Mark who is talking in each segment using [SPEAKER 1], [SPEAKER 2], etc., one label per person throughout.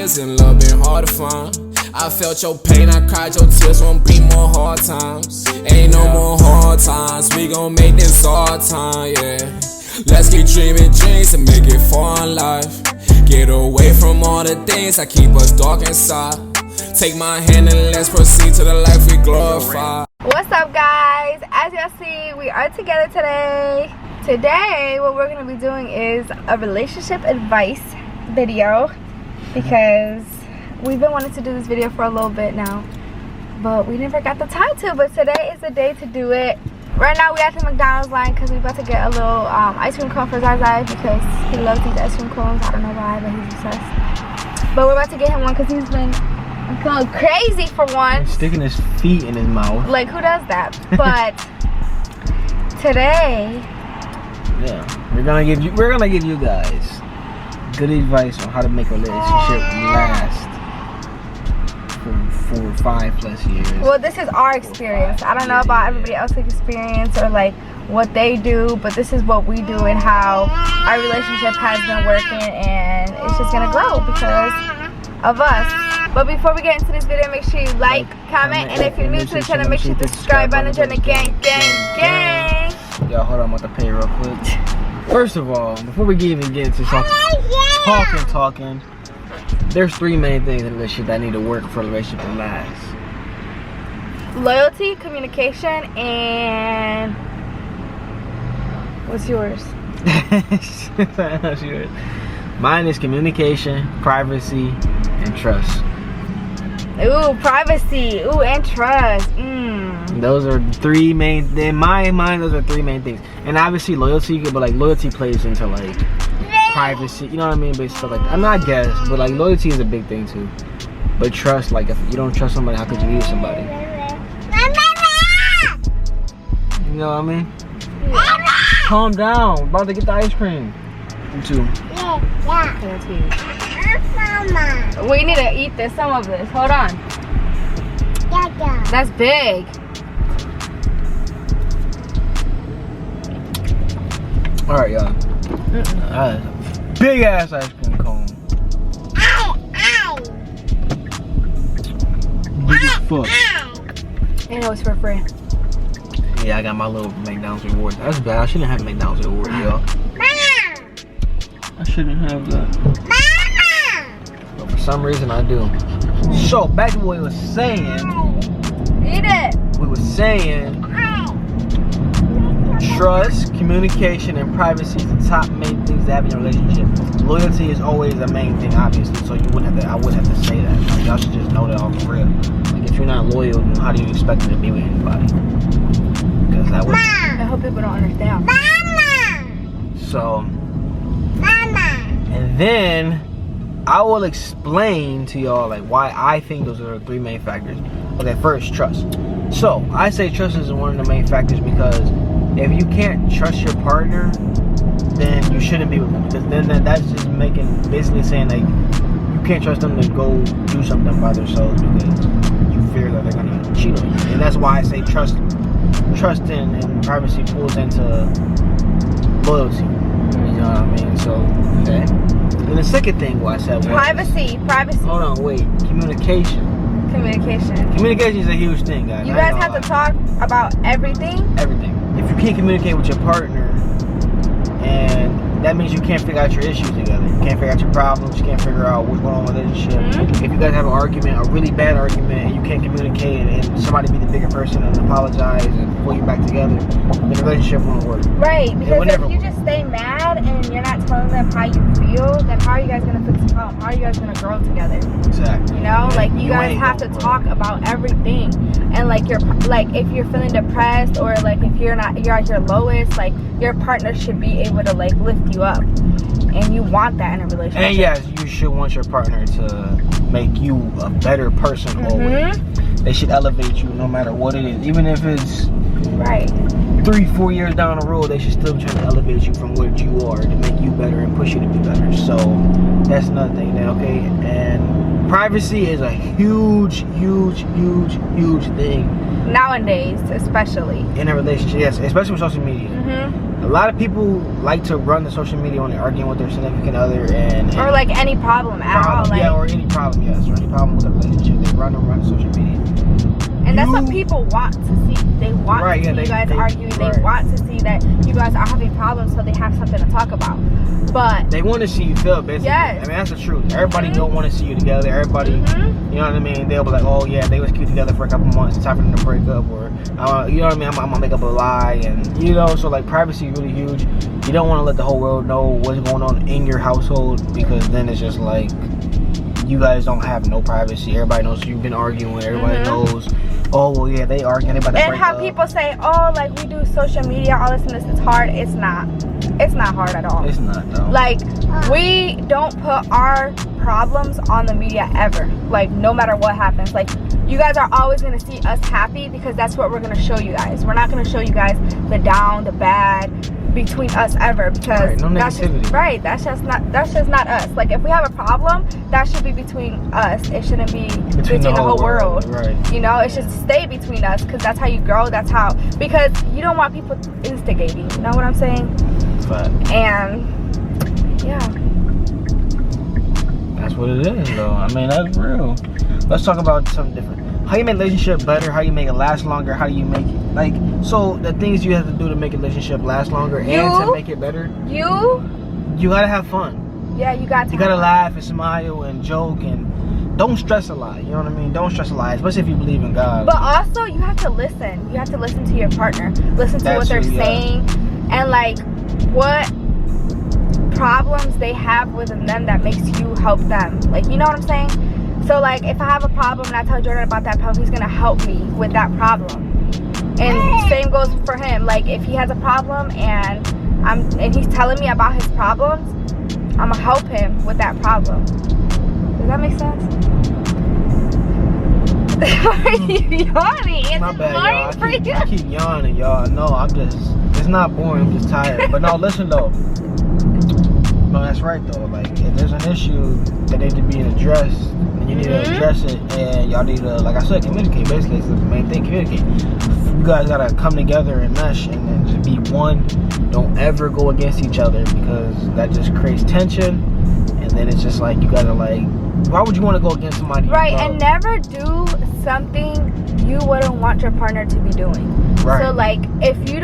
[SPEAKER 1] years and love been hard to find. I felt your pain, I cried your tears, won't be more hard times. Ain't no more hard times, we gon' make this hard time, yeah. Let's keep dreaming dreams and make it far in life. Get away from all the things that keep us dark inside. Take my hand and let's proceed to the life we glorify.
[SPEAKER 2] What's up, guys? As y'all see, we are together today. Today, what we're gonna be doing is a relationship advice video because we've been wanting to do this video for a little bit now, but we never got the time to. But today is the day to do it. Right now, we at the McDonald's line because we're about to get a little ice cream cone for Zai because he loves these ice cream cones. I don't know why, but he's obsessed. But we're about to get him one because he's been going crazy for one.
[SPEAKER 3] He's sticking his feet in his mouth.
[SPEAKER 2] Like, who does that? But today,
[SPEAKER 3] yeah, we're gonna give you guys good advice on how to make a relationship last for 5+ years.
[SPEAKER 2] Well, this is our experience. I don't know about everybody else's experience or like what they do, but this is what we do and how our relationship has been working, and it's just gonna grow because of us. But before we get into this video, make sure you like, comment, and if you're new to the channel, make sure you subscribe button and join the gang.
[SPEAKER 3] Y'all, hold on, I'm about to pay real quick. First of all, before we even get into talking, there's 3 main things in a relationship that need to work for a relationship to last.
[SPEAKER 2] Loyalty, communication, and what's yours?
[SPEAKER 3] What's yours? Mine is communication, privacy, and trust.
[SPEAKER 2] Ooh, privacy. Ooh, and trust.
[SPEAKER 3] Those are 3 main. In my mind, those are 3 main things. And obviously, loyalty. But like, loyalty plays into like privacy. You know what I mean? But stuff like that. I mean, I guess. But like, loyalty is a big thing too. But trust, like, if you don't trust somebody, how could you leave somebody? You know what I mean? Calm down. I'm about to get the ice cream. You too.
[SPEAKER 2] We need to eat this, some of this. Hold on. That's big.
[SPEAKER 3] Alright, y'all. Big ass ice cream cone. Big as fuck.
[SPEAKER 2] And it was for free.
[SPEAKER 3] Yeah, I got my little McDonald's rewards. That's bad. I shouldn't have McDonald's rewards, y'all. I shouldn't have that. But for some reason, I do. So, back to what we were saying.
[SPEAKER 2] Eat it.
[SPEAKER 3] We were saying trust, communication, and privacy is the top main things to have in a relationship. Loyalty is always the main thing, obviously. So you wouldn't have to. I wouldn't have to say that. Like, y'all should just know that all for real. Like, if you're not loyal, then how do you expect to be with anybody? Because that would.
[SPEAKER 2] I hope people don't understand.
[SPEAKER 3] So. And then I will explain to y'all like why I think those are the 3 main factors. Okay, first, trust. So I say trust is one of the main factors because if you can't trust your partner, then you shouldn't be with them. Because then that's just basically saying like you can't trust them to go do something by themselves because you fear that they're gonna cheat on you. And that's why I say trust and privacy pulls into loyalty. You know what I mean? So, okay. And the second thing what I said was
[SPEAKER 2] Privacy.
[SPEAKER 3] Hold on, wait. Communication. Communication is a huge thing, guys.
[SPEAKER 2] You guys have to talk about everything.
[SPEAKER 3] Everything. If you can't communicate with your partner, and that means you can't figure out your issues together. You can't figure out your problems. You can't figure out what's going on in the relationship. If you guys have an argument, a really bad argument, and you can't communicate, and somebody be the bigger person and apologize and pull you back together, then the relationship won't work.
[SPEAKER 2] Right, because if you just stay mad and you're not telling them how you feel, then how are you guys going to fix the problem? How are you guys going to grow together?
[SPEAKER 3] Exactly.
[SPEAKER 2] You know, like you guys have to talk about everything. And like if you're feeling depressed or like if you're at your lowest, like your partner should be able to like lift you up. And you want that in a relationship.
[SPEAKER 3] And yes, you should want your partner to make you a better person always. They should elevate you no matter what it is. Even if it's
[SPEAKER 2] right
[SPEAKER 3] 3-4 years down the road, they should still try to elevate you from what you are to make you better and push you to be better. So that's another thing, okay? And privacy is a huge thing
[SPEAKER 2] nowadays, especially
[SPEAKER 3] in a relationship. Yes, especially with social media. a lot of people like to run the social media when they're arguing with their significant other and
[SPEAKER 2] or like any problem at all. Like,
[SPEAKER 3] yeah, or any problem, yes, or any problem with the relationship. They run social media.
[SPEAKER 2] And that's what people want to see. They want to see you guys arguing. They want to see that you guys are having problems, so they have something to talk about. But
[SPEAKER 3] they want to see you fail, basically.
[SPEAKER 2] Yes.
[SPEAKER 3] I mean, that's the truth. Everybody don't want to see you together. Everybody, you know what I mean? They'll be like, oh yeah, they was cute together for a couple months. It's time for them to break up, or you know what I mean? I'm gonna make up a lie, and you know, so like privacy is really huge. You don't want to let the whole world know what's going on in your household, because then it's just like you guys don't have no privacy. Everybody knows you've been arguing. Everybody knows. Oh well, yeah, they arguing. They about to break up.
[SPEAKER 2] People say, oh, like we do social media, all this and this. It's hard. It's not. It's not hard at all.
[SPEAKER 3] It's not though.
[SPEAKER 2] Like we don't put our problems on the media ever. Like no matter what happens. Like you guys are always gonna see us happy because that's what we're gonna show you guys. We're not gonna show you guys the down, the bad between us ever, because
[SPEAKER 3] no negativity.
[SPEAKER 2] That's just not us. Like if we have a problem, that should be between us. It shouldn't be between the whole world.
[SPEAKER 3] Right.
[SPEAKER 2] You know, it should stay between us, because that's how you grow. That's how, because you don't want people instigating. You know what I'm saying?
[SPEAKER 3] But
[SPEAKER 2] and yeah,
[SPEAKER 3] that's what it is though. I mean, that's real. Let's talk about something different. How you make a relationship better, how you make it last longer, how do you make it, like, so the things you have to do to make a relationship last longer and to make it better. You gotta have fun.
[SPEAKER 2] Yeah, you gotta
[SPEAKER 3] laugh and smile and joke, and don't stress a lot. You know what I mean? Don't stress a lot, especially if you believe in God.
[SPEAKER 2] But also, you have to listen. You have to listen to your partner. Listen to what they're saying, and like what problems they have within them that makes you help them. Like, you know what I'm saying? So like if I have a problem and I tell Jordan about that problem, he's gonna help me with that problem. And same goes for him. Like if he has a problem and he's telling me about his problems, I'm gonna help him with that problem. Does that make sense? Why are you yawning? It's
[SPEAKER 3] my bad, y'all. I keep yawning, y'all. No, it's not boring, I'm just tired. But no, listen though. No, that's right though. Like if there's an issue that needs to be addressed, you need to address it, and y'all need to, like I said, communicate. Basically, it's the main thing, communicate. You guys gotta come together and mesh and then just be one. Don't ever go against each other, because that just creates tension, and then it's just like you gotta like, why would you want to go against somebody?
[SPEAKER 2] Right, and never do something you wouldn't want your partner to be doing. Right. So like if you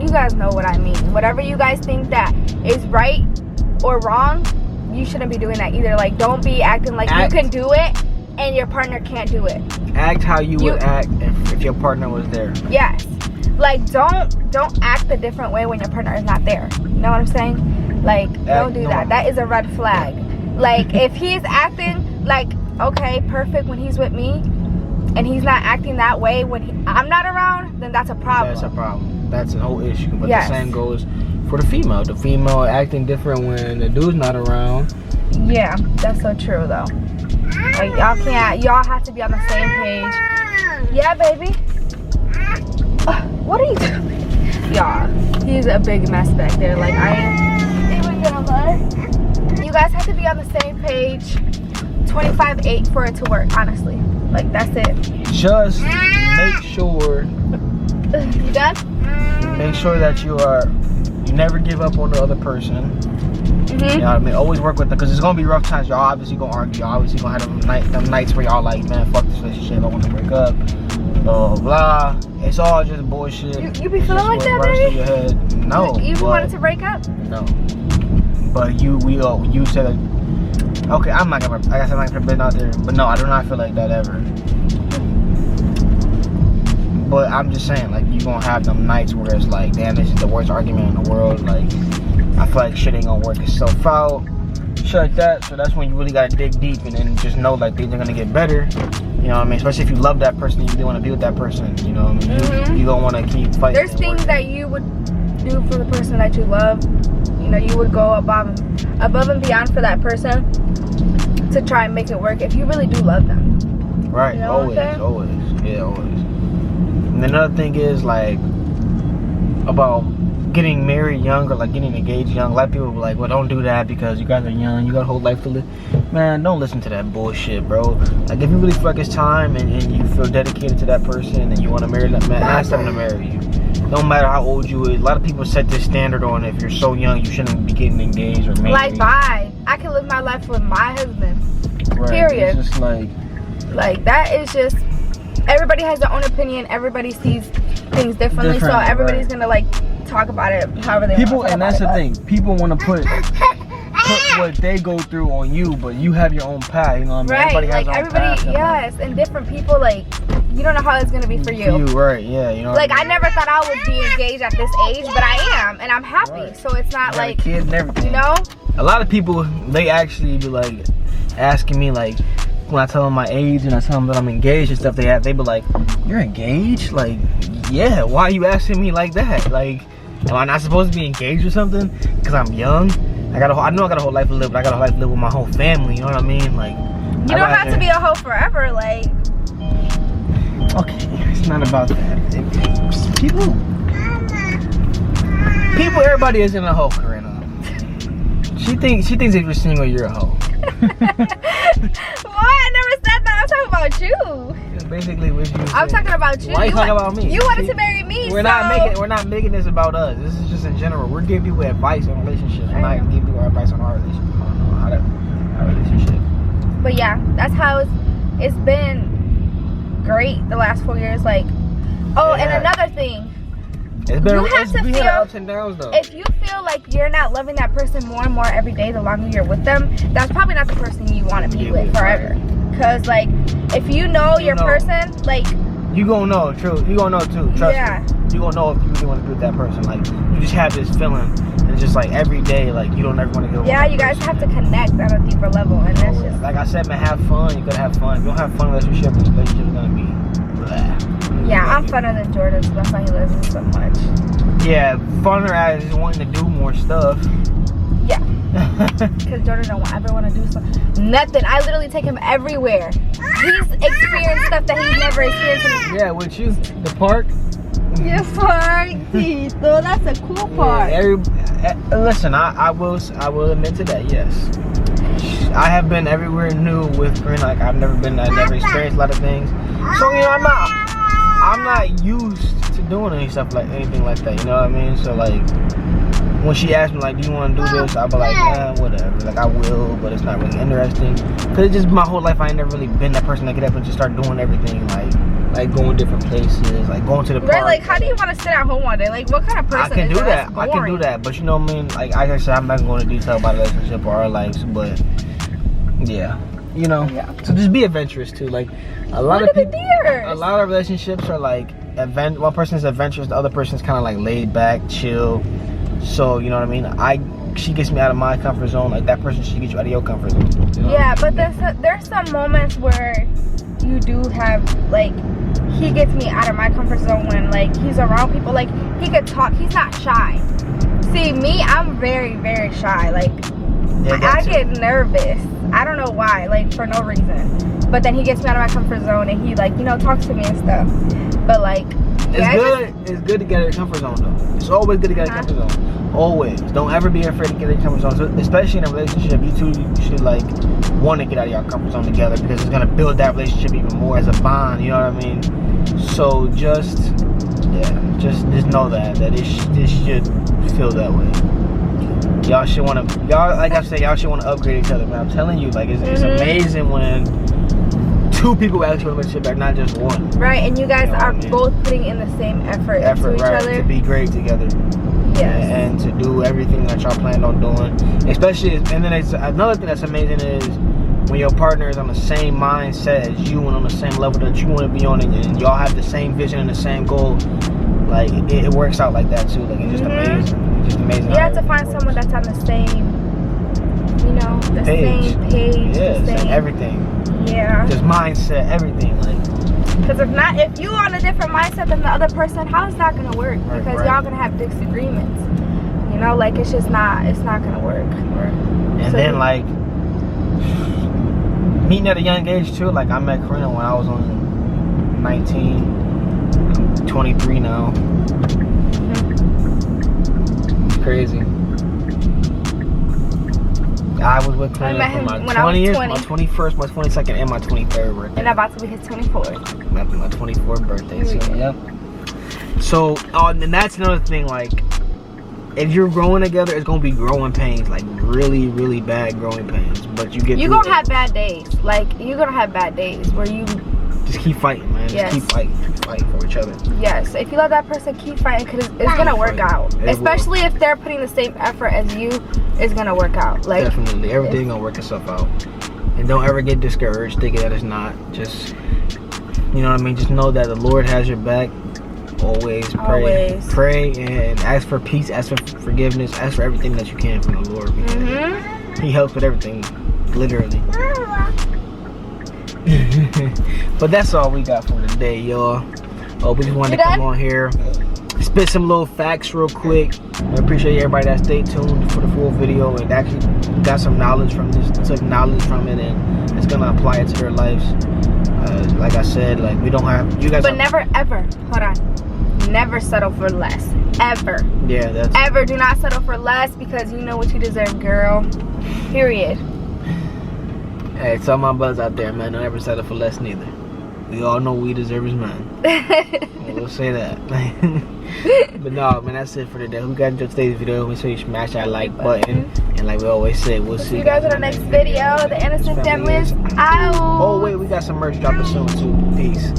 [SPEAKER 2] guys know what I mean. Whatever you guys think that is right or wrong, you shouldn't be doing that either. Like don't be acting like you can do it and your partner can't do it. Act
[SPEAKER 3] how you would act if your partner was there.
[SPEAKER 2] Yes. Like don't act a different way when your partner is not there. You know what I'm saying? Like don't do that. That is a red flag. Like if he's acting like okay, perfect when he's with me, and he's not acting that way when I'm not around, then that's a problem.
[SPEAKER 3] That's a problem. That's a whole issue. But the same goes for the female. The female acting different when the dude's not around.
[SPEAKER 2] Yeah, that's so true though. Like y'all have to be on the same page. Yeah, baby. What are you doing? Y'all, he's a big mess back there. Like you guys have to be on the same page 25/8 for it to work, honestly. Like that's it.
[SPEAKER 3] Just make sure.
[SPEAKER 2] You done?
[SPEAKER 3] Make sure that you never give up on the other person. You know what I mean? Always work with them, because it's gonna be rough times. Y'all obviously gonna argue. Y'all obviously gonna have them nights where y'all like, man, fuck this relationship, I want to break up. Blah blah. It's all just bullshit.
[SPEAKER 2] You be feeling like that, baby?
[SPEAKER 3] Your head. No.
[SPEAKER 2] You wanted to break up?
[SPEAKER 3] No. But you said it. Okay, I'm not gonna. I guess I'm not gonna put it out there. But no, I do not feel like that ever. But I'm just saying, like, you gonna have them nights where it's like, damn, this is the worst argument in the world. Like, I feel like shit ain't gonna work itself out. Shit like that. So that's when you really gotta dig deep and then just know like things are gonna get better. You know what I mean? Especially if you love that person and you really want to be with that person. You know what I mean? You don't want to keep fighting.
[SPEAKER 2] There's things that you would do for the person that you love. You know, you would go above and beyond for that person to try and make it work if you really do love them.
[SPEAKER 3] Right. You know always. Yeah, always. And another thing is like about getting married young or like getting engaged young. A lot of people be like, well, don't do that because you guys are young, you got a whole life to live. Man, don't listen to that bullshit, bro. Like if you really feel like it's time and you feel dedicated to that person and you want to marry that man, ask them to marry you. no matter how old you is. A lot of people set this standard on if you're so young you shouldn't be getting engaged or married.
[SPEAKER 2] Like, bye. I can live my life with my husband.
[SPEAKER 3] Right.
[SPEAKER 2] Period.
[SPEAKER 3] It's just
[SPEAKER 2] like that is just, everybody has their own opinion. Everybody sees things differently, so everybody's gonna like talk about it however they want.
[SPEAKER 3] And that's the thing. People want to put what they go through on you, but you have your own path. You know what I mean?
[SPEAKER 2] Right. Like everybody, yes, and different people. Like, you don't know how it's gonna be for you.
[SPEAKER 3] Right? Yeah. You know.
[SPEAKER 2] Like, I never thought I would be engaged at this age, but I am, and I'm happy.
[SPEAKER 3] Right.
[SPEAKER 2] So it's not like,
[SPEAKER 3] kids and everything.
[SPEAKER 2] you know.
[SPEAKER 3] A lot of people, they actually be like asking me, like, when I tell them my age and I tell them that I'm engaged and stuff, they be like, "You're engaged?" Like, yeah. Why are you asking me like that? Like, am I not supposed to be engaged or something? Because I'm young. I know I got a whole life to live, but I got a whole life to live with my whole family. You know what I mean? Like,
[SPEAKER 2] you don't have to be a hoe forever. Like,
[SPEAKER 3] okay, it's not about that. People, everybody isn't a hoe, Karina. She thinks if you're single, you're a hoe.
[SPEAKER 2] What? I never said that. I'm talking about you.
[SPEAKER 3] That's basically what you said.
[SPEAKER 2] I'm talking about you.
[SPEAKER 3] Why you talking about me?
[SPEAKER 2] You wanted to marry me.
[SPEAKER 3] We're not making this about us. This is just in general. We're giving people advice on relationships. We're not giving people advice on our relationship. Our relationship.
[SPEAKER 2] But yeah, that's how it's been great the last 4 years. Like, oh, and another thing.
[SPEAKER 3] It's been,
[SPEAKER 2] you have to feel
[SPEAKER 3] ups and downs though.
[SPEAKER 2] If you feel like you're not loving that person more and more every day, the longer you're with them, that's probably not the person you want to be with forever. Cause like, if you know your person, like,
[SPEAKER 3] you gonna know, true. You gonna know too. Trust me. You gonna know if you really want to be with that person. Like, you just have this feeling, and it's just like every day, like you don't ever want to go.
[SPEAKER 2] Yeah, you guys have to connect on a deeper level, and that's just
[SPEAKER 3] like I said, man. Have fun. You gotta have fun. If you don't have fun in a relationship, this relationship is gonna be blah.
[SPEAKER 2] Yeah, I'm funner than Jordan, so that's why he loves me so much.
[SPEAKER 3] Yeah, funner as wanting to do more stuff.
[SPEAKER 2] Yeah. Because Jordan don't ever want to do something. Nothing. I literally take him everywhere. He's experienced stuff that he's never experienced.
[SPEAKER 3] Yeah, with you, the park.
[SPEAKER 2] Yes, park. So that's a cool park.
[SPEAKER 3] Yeah, listen, I will admit to that. Yes, I have been everywhere new with Karina. Like I've never experienced a lot of things. So you know, I'm not used to doing anything like that. You know what I mean? So like, when she asked me like, "Do you want to do this?" I'll be like, "Yeah, whatever." Like I will, but it's not really interesting. Cause it's just my whole life I ain't never really been that person that get up and just start doing everything. Like going different places, like going to the park.
[SPEAKER 2] Right? Like, how do you want to sit at home all day? Like, what kind of person?
[SPEAKER 3] I can do that, but you know what I mean. Like I said, I'm not going to detail about a relationship or our lives, but yeah, you know. Yeah. So just be adventurous too. Like a lot of people, a lot of relationships are like one person's adventurous, the other person's kind of like laid back, chill. So you know what I mean. She gets me out of my comfort zone. Like that person should get you out of your comfort zone. You know
[SPEAKER 2] yeah, but there's some moments where you do have like, he gets me out of my comfort zone when like he's around people. Like he could talk. He's not shy. See me, I'm very, very shy. Like I get nervous. I don't know why. Like for no reason. But then he gets me out of my comfort zone and he like, you know, talks to me and stuff. But like,
[SPEAKER 3] it's good to get out of your comfort zone though. It's always good to get out of your comfort zone. Always. Don't ever be afraid to get out of your comfort zone. So, especially in a relationship, you two should like want to get out of your comfort zone together because it's gonna build that relationship even more as a bond. You know what I mean? So just know that this should feel that way. Y'all should want to. Like I said, y'all should want to upgrade each other. Man, I'm telling you, like it's amazing when two people actually want to make back, not just one.
[SPEAKER 2] Right, and you guys are both putting in the same effort into each other.
[SPEAKER 3] To be great together.
[SPEAKER 2] Yes.
[SPEAKER 3] And to do everything that y'all planned on doing. Especially, and then it's another thing that's amazing is when your partner is on the same mindset as you and on the same level that you want to be on, and y'all have the same vision and the same goal. Like it works out like that too. Like it's just amazing. It's just amazing.
[SPEAKER 2] You have to find someone that's on the same, you know, the same page.
[SPEAKER 3] Yeah,
[SPEAKER 2] the same
[SPEAKER 3] everything.
[SPEAKER 2] Yeah.
[SPEAKER 3] Just mindset, everything. Like.
[SPEAKER 2] Because if you on a different mindset than the other person, how is that gonna work? Because y'all gonna have disagreements. You know, like it's not gonna work.
[SPEAKER 3] And so then like meeting at a young age too. Like I met Karina when I was on 19. I'm 23 now. It's crazy. I was with Karina for my 20th, my 21st, my 22nd, and my 23rd birthday.
[SPEAKER 2] And I'm about to be his 24th.
[SPEAKER 3] My 24th birthday, so yep. So, and that's another thing. Like, if you're growing together, it's gonna be growing pains, like really, really bad growing pains. But you're
[SPEAKER 2] gonna have bad days. Like, you're gonna have bad days where you
[SPEAKER 3] just keep fighting, man. Just keep fighting for each other.
[SPEAKER 2] Yes, if you let that person keep fighting, because it's gonna work out. Especially if they're putting the same effort as you, it's gonna work out. Like,
[SPEAKER 3] definitely, everything's gonna work itself out. And don't ever get discouraged thinking that it's not. Just, you know what I mean? Just know that the Lord has your back. Always pray and ask for peace, ask for forgiveness, ask for everything that you can from the Lord. He helps with everything, literally. But that's all we got for today, y'all. We just wanted to come on here, spit some little facts real quick. I appreciate everybody that stayed tuned for the full video and actually got some knowledge from this, took knowledge from it, and it's gonna apply it to their lives. Like I said, like, we don't have, you guys.
[SPEAKER 2] But never ever, hold on, never settle for less, ever.
[SPEAKER 3] Yeah, that's.
[SPEAKER 2] Ever do not settle for less, because you know what you deserve, girl. Period.
[SPEAKER 3] Hey, tell my brothers out there, man, don't ever settle for less neither. We all know we deserve is man. We'll say that. But no, man, that's it for today. Hope you guys enjoyed today's video. Make sure you smash that like button. And like we always say, we'll see
[SPEAKER 2] you guys in the next video. The Innocent Family is out.
[SPEAKER 3] Oh, wait, we got some merch dropping soon, too. Peace.